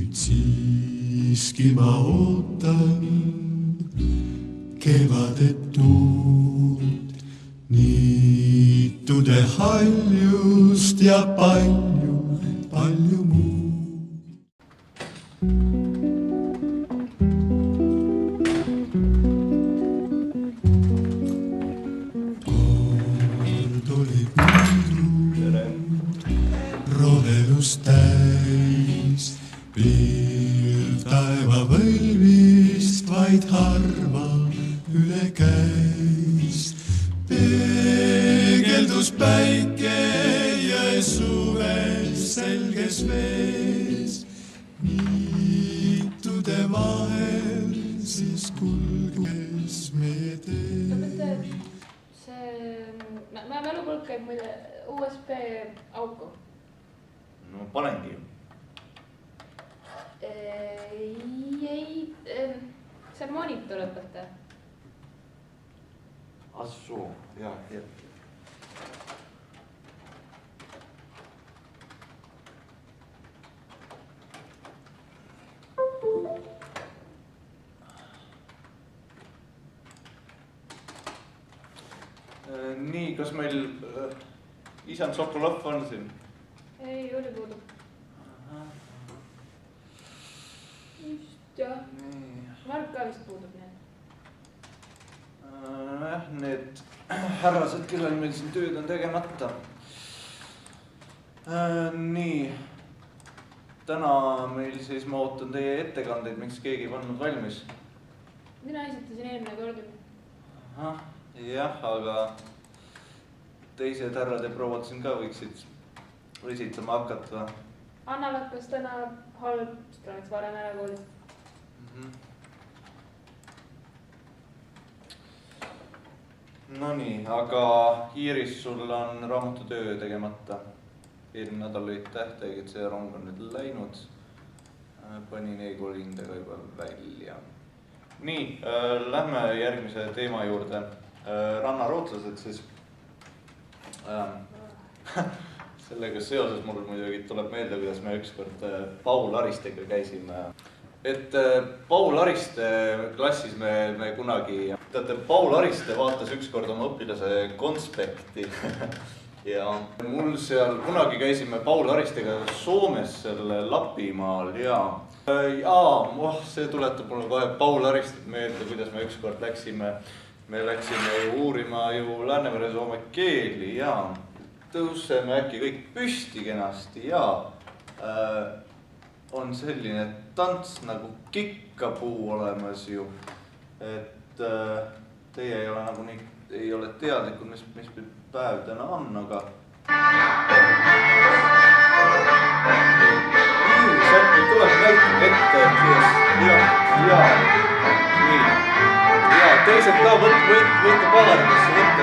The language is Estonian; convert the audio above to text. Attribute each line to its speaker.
Speaker 1: Nüüd siiski ma ootan kevadet tuud, niitude haljust ja palju, palju muud. Kord oli rohelust täis, pilv taeva võlvist vaid harva üle käis. Peegeldus päike jõe suves selges vees, niitude vahel siis kulges meie tee.
Speaker 2: Mä mälupulk käib mulle USB auku.
Speaker 3: No panengi ju.
Speaker 2: Ei, see monitor õpeta.
Speaker 3: Soo, jaa. Nii, kas meil isand Sokolov on siin?
Speaker 2: Ei, oli puudub. Just jah. Mark ka vist puudub need.
Speaker 3: Need härrased, kellel meil siin tööd on tegemata. Nii. Täna meil siis ma ootan teie ettekandeid, miks keegi ei pannud valmis.
Speaker 2: Mina esitasin eelmine kord.
Speaker 3: Jah, aga teised härrad ja prouad siin ka võiksid esitama hakata.
Speaker 2: Anna lakkas täna halb, sest oleks varem ära koolist.
Speaker 3: No nii, aga Iiris, sul on raamatutöö tegemata. Eelmine nädal olid tähtegi, et see rong on nüüd läinud. Panin e-koolindega juba välja. Nii, lähme järgmise teema juurde. Rannarootlased siis. Sellega seoses mul muidugi tuleb meelde, kuidas me ükskord Paul Aristega käisime. Et Paul Ariste klassis me kunagi... Paul Ariste vaatas ükskord oma õpilase konspekti ja mul seal kunagi käisime Paul Aristega Soomes selle Lapimaal ja see tuletab mulle kohe Paul Aristet meelde, kuidas me ükskord läksime ju uurima ju Läänemere-Soome keeli ja tõuseme äkki kõik püsti kenasti ja on selline tants nagu kikkapuu olemas ju, et teie ei ole nagu nii, ei ole teadlikud, mis päev täna on, aga sealt meil tuleb näitab ette, ja teised ka võite paladesse võtta.